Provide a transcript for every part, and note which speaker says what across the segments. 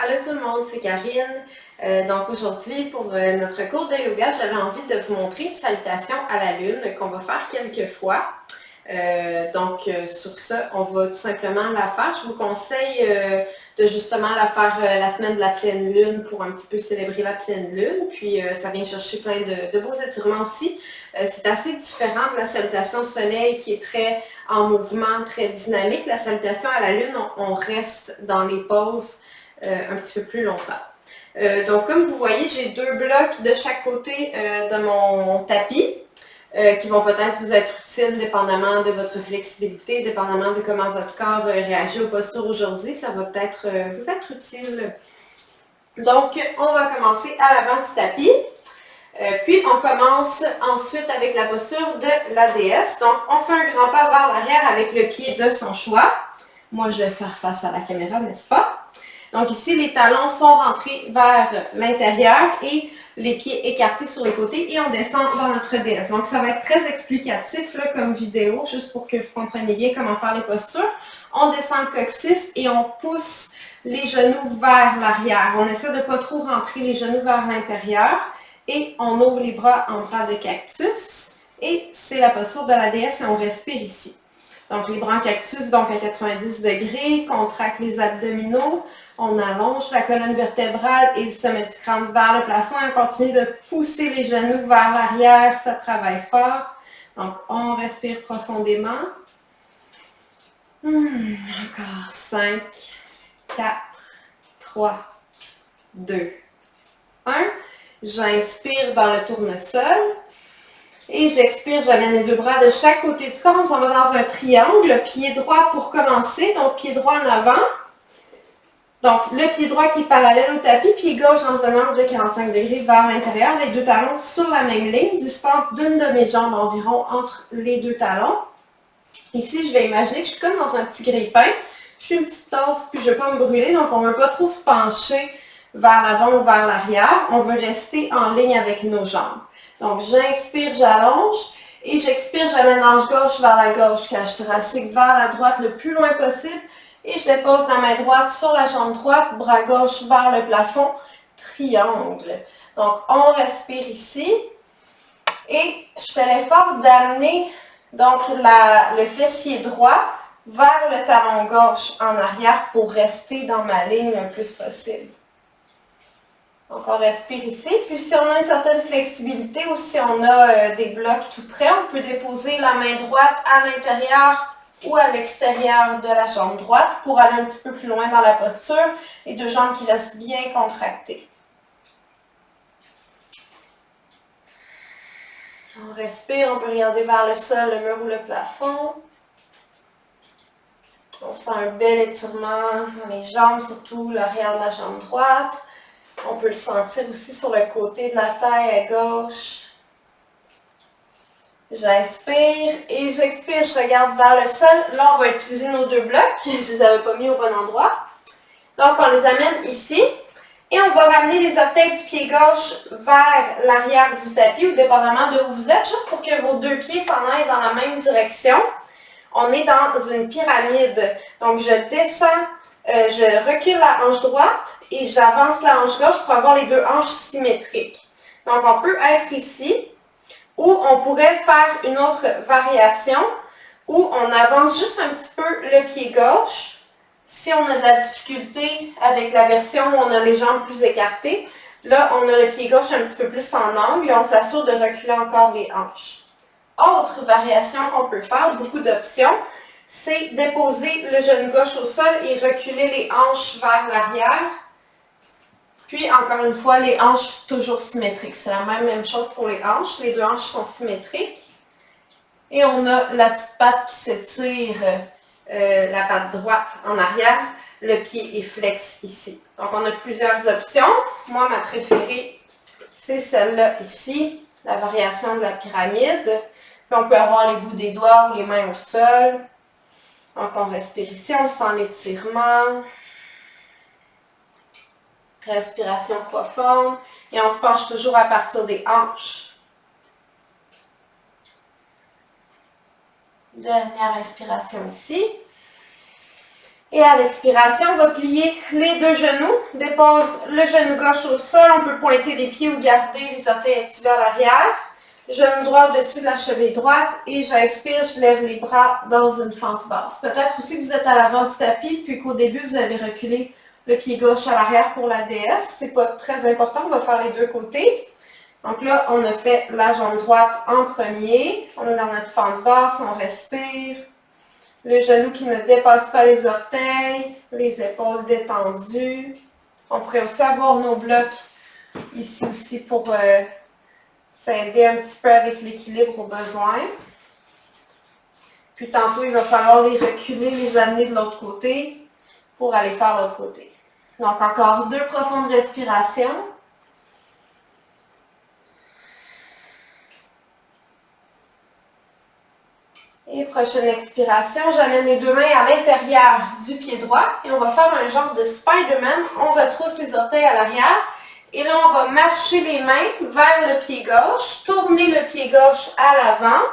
Speaker 1: Allô tout le monde, c'est Karine. Donc aujourd'hui, pour notre cours de yoga, j'avais envie de vous montrer une salutation à la lune qu'on va faire quelques fois. Sur ça, on va tout simplement la faire. Je vous conseille de justement la faire la semaine de la pleine lune pour un petit peu célébrer la pleine lune. Puis ça vient chercher plein de beaux étirements aussi. C'est assez différent de la salutation au soleil qui est très en mouvement, très dynamique. La salutation à la lune, on reste dans les poses un petit peu plus longtemps. Donc comme vous voyez, j'ai deux blocs de chaque côté de mon tapis. Qui vont peut-être vous être utiles dépendamment de votre flexibilité, dépendamment de comment votre corps réagit aux postures aujourd'hui. Ça va peut-être vous être utile. Donc, on va commencer à l'avant du tapis. Puis, on commence ensuite avec la posture de la déesse. Donc, on fait un grand pas vers l'arrière avec le pied de son choix. Moi, je vais faire face à la caméra, n'est-ce pas? Donc ici, les talons sont rentrés vers l'intérieur et les pieds écartés sur les côtés et on descend dans notre déesse. Donc ça va être très explicatif là, comme vidéo, juste pour que vous compreniez bien comment faire les postures. On descend le coccyx et on pousse les genoux vers l'arrière. On essaie de ne pas trop rentrer les genoux vers l'intérieur et on ouvre les bras en bras de cactus. Et c'est la posture de la déesse et on respire ici. Donc les bras en cactus, donc à 90 degrés, contracte les abdominaux. On allonge la colonne vertébrale et le sommet du crâne vers le plafond. On continue de pousser les genoux vers l'arrière. Ça travaille fort. Donc, on respire profondément. Encore 5, 4, 3, 2, 1. J'inspire dans le tournesol. Et j'expire, j'amène les deux bras de chaque côté du corps. On s'en va dans un triangle. Pied droit pour commencer. Donc, pied droit en avant. Donc, le pied droit qui est parallèle au tapis, pied gauche dans un angle de 45 degrés vers l'intérieur, les deux talons sur la même ligne, distance d'une de mes jambes environ entre les deux talons. Ici, je vais imaginer que je suis comme dans un petit grille-pain. Je suis une petite tasse, puis je ne veux pas me brûler, donc on ne veut pas trop se pencher vers l'avant ou vers l'arrière. On veut rester en ligne avec nos jambes. Donc, j'inspire, j'allonge, et j'expire, j'amène l'ange gauche vers la gauche, cage thoracique vers la droite le plus loin possible. Et je dépose la main droite sur la jambe droite, bras gauche vers le plafond, triangle. Donc, on respire ici. Et je fais l'effort d'amener donc le fessier droit vers le talon gauche en arrière pour rester dans ma ligne le plus possible. Donc, on respire ici. Puis, si on a une certaine flexibilité ou si on a des blocs tout près, on peut déposer la main droite à l'intérieur ou à l'extérieur de la jambe droite pour aller un petit peu plus loin dans la posture. Les deux jambes qui restent bien contractées. On respire, on peut regarder vers le sol, le mur ou le plafond. On sent un bel étirement dans les jambes, surtout l'arrière de la jambe droite. On peut le sentir aussi sur le côté de la taille à gauche. J'inspire et j'expire, je regarde vers le sol. Là, on va utiliser nos deux blocs. Je ne les avais pas mis au bon endroit. Donc, on les amène ici. Et on va ramener les orteils du pied gauche vers l'arrière du tapis, ou dépendamment de où vous êtes, juste pour que vos deux pieds s'en aillent dans la même direction. On est dans une pyramide. Donc, je descends, je recule la hanche droite et j'avance la hanche gauche pour avoir les deux hanches symétriques. Donc, on peut être ici. Ou on pourrait faire une autre variation où on avance juste un petit peu le pied gauche. Si on a de la difficulté avec la version où on a les jambes plus écartées, là, on a le pied gauche un petit peu plus en angle et on s'assure de reculer encore les hanches. Autre variation qu'on peut faire, beaucoup d'options, c'est déposer le genou gauche au sol et reculer les hanches vers l'arrière. Puis, encore une fois, les hanches toujours symétriques. C'est la même chose pour les hanches. Les deux hanches sont symétriques. Et on a la petite patte qui s'étire, la patte droite en arrière. Le pied est flex ici. Donc, on a plusieurs options. Moi, ma préférée, c'est celle-là ici, la variation de la pyramide. Puis, on peut avoir les bouts des doigts ou les mains au sol. Donc, on respire ici. On sent l'étirement. Respiration profonde. Et on se penche toujours à partir des hanches. Dernière inspiration ici. Et à l'expiration, on va plier les deux genoux, dépose le genou gauche au sol, on peut pointer les pieds ou garder les orteils activés à l'arrière. Genou droit au-dessus de la cheville droite et j'inspire, je lève les bras dans une fente basse. Peut-être aussi que vous êtes à l'avant du tapis puis qu'au début, vous avez reculé le pied gauche à l'arrière pour la DS. C'est pas très important, on va faire les deux côtés. Donc là, on a fait la jambe droite en premier. On est dans notre fente basse, on respire. Le genou qui ne dépasse pas les orteils, les épaules détendues. On pourrait aussi avoir nos blocs ici aussi pour s'aider un petit peu avec l'équilibre au besoin. Puis tantôt, il va falloir les reculer, les amener de l'autre côté pour aller faire l'autre côté. Donc encore 2 profondes respirations. Et prochaine expiration, j'amène les 2 mains à l'intérieur du pied droit et on va faire un genre de Spider-Man. On retrousse les orteils à l'arrière et là, on va marcher les mains vers le pied gauche, tourner le pied gauche à l'avant.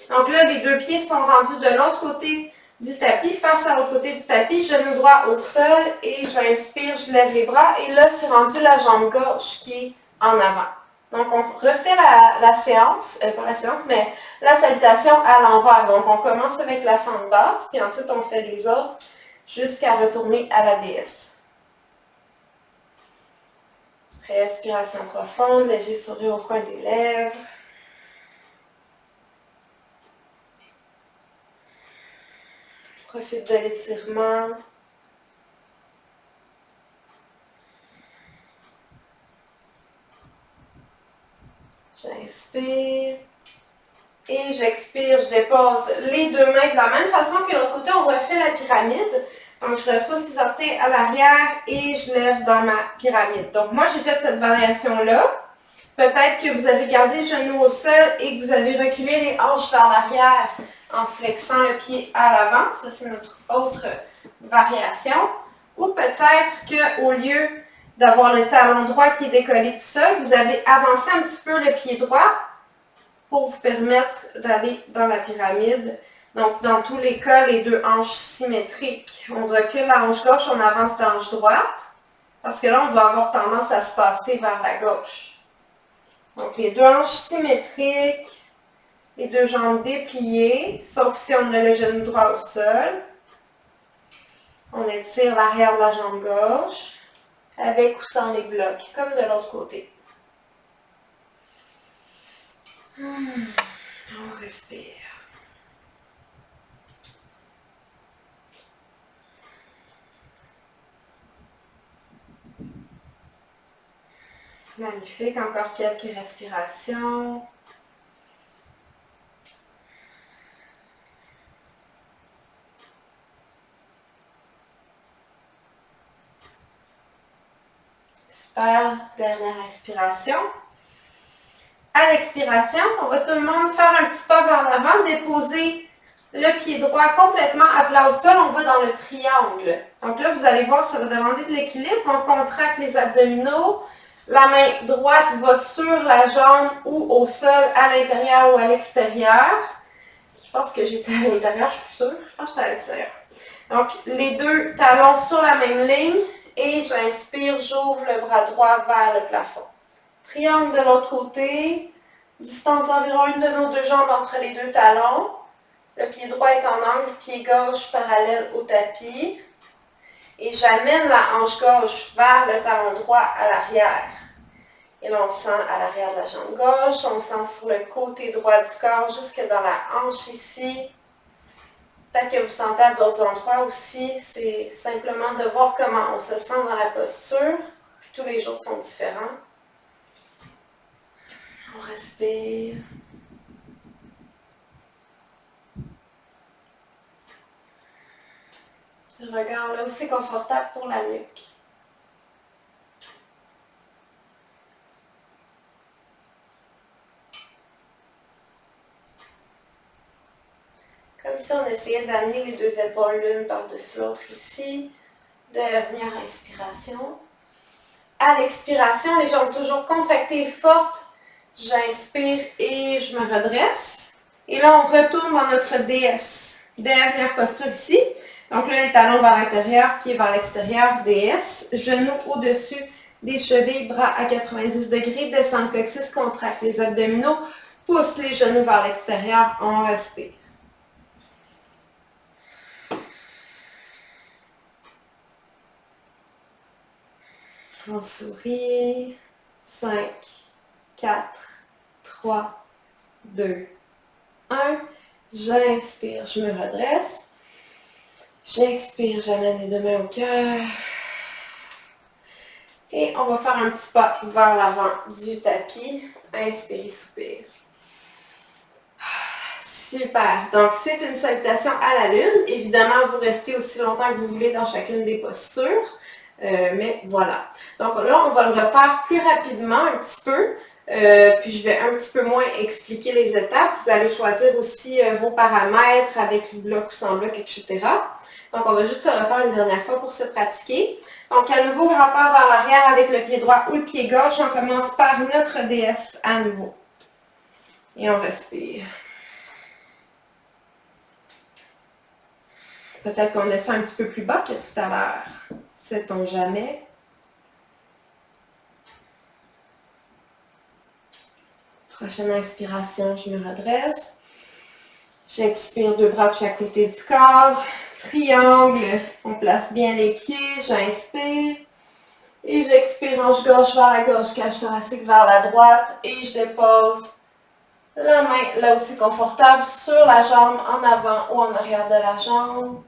Speaker 1: Donc là, les 2 pieds sont rendus de l'autre côté du tapis, face à l'autre côté du tapis, genou droit au sol et j'inspire, je lève les bras et là, c'est rendu la jambe gauche qui est en avant. Donc, on refait la séance, pas la séance, mais la salutation à l'envers. Donc, on commence avec la fente basse, puis ensuite, on fait les autres jusqu'à retourner à la déesse. Respiration profonde, léger sourire au coin des lèvres. Profite de l'étirement. J'inspire. Et j'expire, je dépose les 2 mains de la même façon que l'autre côté, on refait la pyramide. Donc, je retrousse les orteils à l'arrière et je lève dans ma pyramide. Donc, moi, j'ai fait cette variation-là. Peut-être que vous avez gardé le genou au sol et que vous avez reculé les hanches vers l'arrière en flexant le pied à l'avant. Ça, c'est notre autre variation. Ou peut-être qu'au lieu d'avoir le talon droit qui est décollé du sol, vous avez avancé un petit peu le pied droit pour vous permettre d'aller dans la pyramide. Donc, dans tous les cas, les 2 hanches symétriques. On recule la hanche gauche, on avance la hanche droite, parce que là, on va avoir tendance à se passer vers la gauche. Donc, les 2 hanches symétriques, les 2 jambes dépliées, sauf si on a le genou droit au sol. On étire l'arrière de la jambe gauche, avec ou sans les blocs, comme de l'autre côté. On respire. Magnifique, encore quelques respirations. Super, dernière inspiration. À l'expiration, on va tout le monde faire un petit pas vers l'avant, déposer le pied droit complètement à plat au sol, on va dans le triangle. Donc là, vous allez voir, ça va demander de l'équilibre. On contracte les abdominaux. La main droite va sur la jambe ou au sol, à l'intérieur ou à l'extérieur. Je pense que j'étais à l'intérieur, je suis plus sûre. Je pense que j'étais à l'extérieur. Donc, les 2 talons sur la même ligne. Et j'inspire, j'ouvre le bras droit vers le plafond. Triangle de l'autre côté. Distance d'environ une de nos 2 jambes entre les 2 talons. Le pied droit est en angle, pied gauche parallèle au tapis. Et j'amène la hanche gauche vers le talon droit à l'arrière. Et là, on sent à l'arrière de la jambe gauche, on sent sur le côté droit du corps, jusque dans la hanche ici. Peut-être que vous sentez à d'autres endroits aussi. C'est simplement de voir comment on se sent dans la posture. Tous les jours sont différents. On respire. Le regard là aussi confortable pour la nuque. Comme si on essayait d'amener les 2 épaules l'une par-dessus l'autre ici. Dernière inspiration. À l'expiration, les jambes toujours contractées, fortes. J'inspire et je me redresse. Et là, on retourne dans notre DS. Dernière posture ici. Donc là, les talons vers l'intérieur, pieds vers l'extérieur, DS, genoux au-dessus des chevilles, bras à 90 degrés, descend le coccyx, contracte les abdominaux, pousse les genoux vers l'extérieur, on respire. On sourit. 5, 4, 3, 2, 1. J'inspire, je me redresse. J'expire, j'amène les deux mains au cœur. Et on va faire un petit pas vers l'avant du tapis. Inspire, soupire. Super. Donc, c'est une salutation à la lune. Évidemment, vous restez aussi longtemps que vous voulez dans chacune des postures. Mais voilà. Donc là, on va le refaire plus rapidement un petit peu. Puis je vais un petit peu moins expliquer les étapes. Vous allez choisir aussi vos paramètres avec bloc ou sans bloc, etc. Donc on va juste le refaire une dernière fois pour se pratiquer. Donc à nouveau, grand pas vers l'arrière avec le pied droit ou le pied gauche. On commence par notre DS à nouveau. Et on respire. Peut-être qu'on descend un petit peu plus bas que tout à l'heure. Sait-on jamais? Prochaine inspiration, je me redresse. J'expire, deux bras de chaque côté du corps. Triangle, on place bien les pieds. J'inspire. Et j'expire, hanche gauche vers la gauche, cage thoracique vers la droite. Et je dépose la main, là aussi confortable, sur la jambe, en avant ou en arrière de la jambe.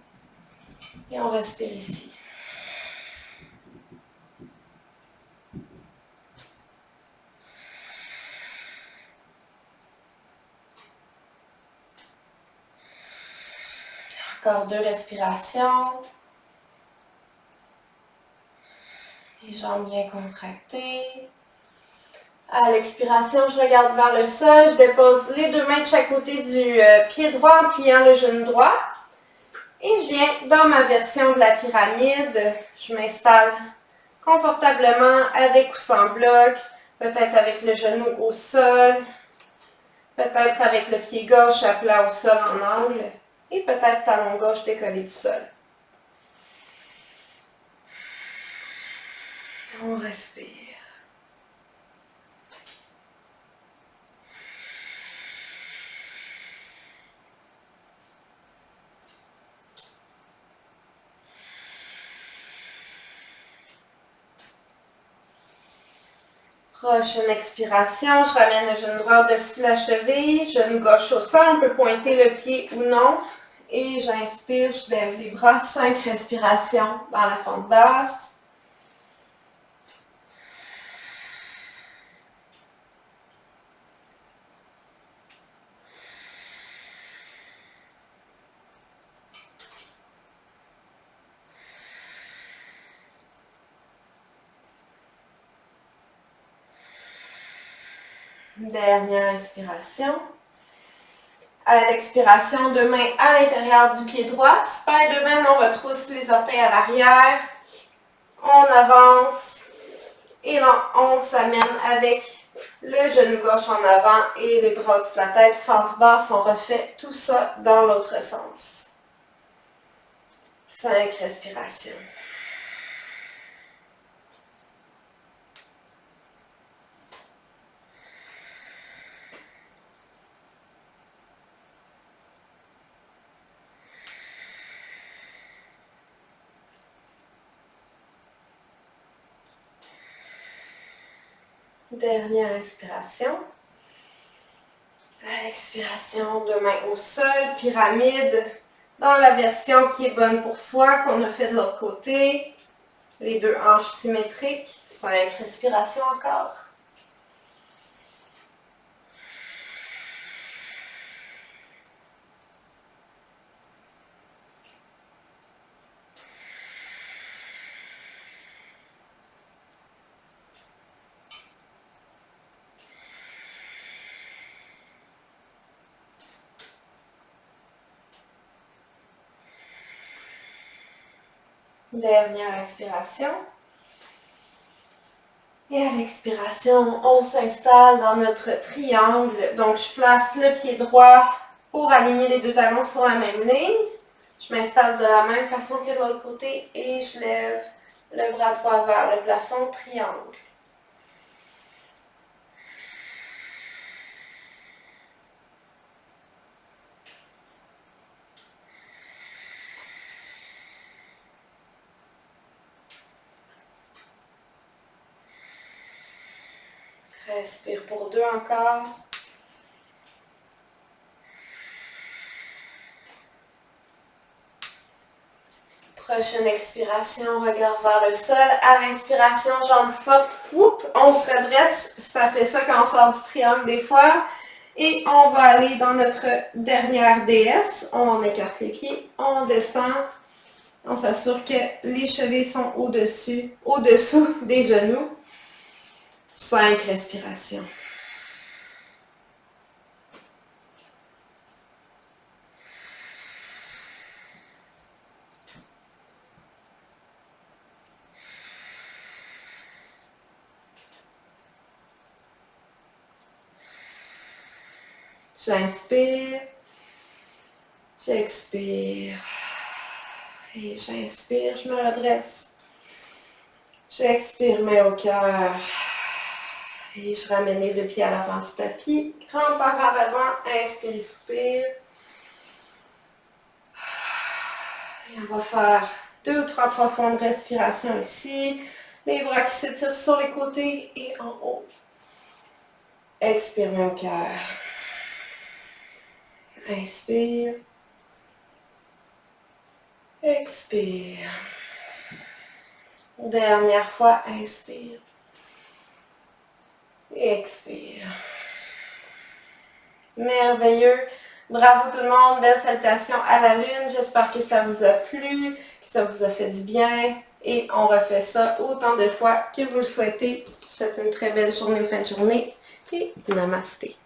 Speaker 1: Et on respire ici. Encore 2 respirations. Les jambes bien contractées. À l'expiration, je regarde vers le sol. Je dépose les deux mains de chaque côté du pied droit en pliant le genou droit. Et je viens dans ma version de la pyramide. Je m'installe confortablement avec ou sans bloc. Peut-être avec le genou au sol. Peut-être avec le pied gauche à plat au sol en angle. Et peut-être talon gauche décollé du sol. On respire. Prochaine expiration, je ramène le genou droit au-dessus de la cheville, genou gauche au sol, on peut pointer le pied ou non. Et j'inspire, je lève les bras, 5 respirations dans la fente basse. Dernière inspiration. À l'expiration, deux mains à l'intérieur du pied droit. Spider-Man, on retrousse les orteils à l'arrière. On avance. Et là, on s'amène avec le genou gauche en avant et les bras au-dessus de la tête. Fente basse, on refait tout ça dans l'autre sens. 5 respirations. Dernière inspiration. À l'expiration, deux mains au sol, pyramide, dans la version qui est bonne pour soi, qu'on a fait de l'autre côté. Les deux hanches symétriques. 5 respirations encore. Dernière inspiration. Et à l'expiration, on s'installe dans notre triangle. Donc, je place le pied droit pour aligner les deux talons sur la même ligne. Je m'installe de la même façon que de l'autre côté et je lève le bras droit vers le plafond, triangle. Respire pour 2 encore. Prochaine expiration, regard vers le sol. À l'inspiration, jambes fortes. Oups, on se redresse. Ça fait ça quand on sort du triangle des fois. Et on va aller dans notre dernière déesse. On écarte les pieds, on descend. On s'assure que les chevilles sont au-dessous des genoux. 5 respirations. J'inspire, j'expire, et j'inspire, je me redresse. J'expire, main au cœur, et je ramène les 2 pieds à l'avant du tapis. Grand pas vers l'avant, inspire, soupire. Et on va faire 2 ou 3 profondes respirations ici. Les bras qui s'étirent sur les côtés et en haut. Expire, main au cœur. Inspire. Expire. Dernière fois, inspire. Et expire. Merveilleux. Bravo tout le monde. Belle salutation à la lune. J'espère que ça vous a plu, que ça vous a fait du bien. Et on refait ça autant de fois que vous le souhaitez. Je vous souhaite une très belle journée ou fin de journée. Et namasté.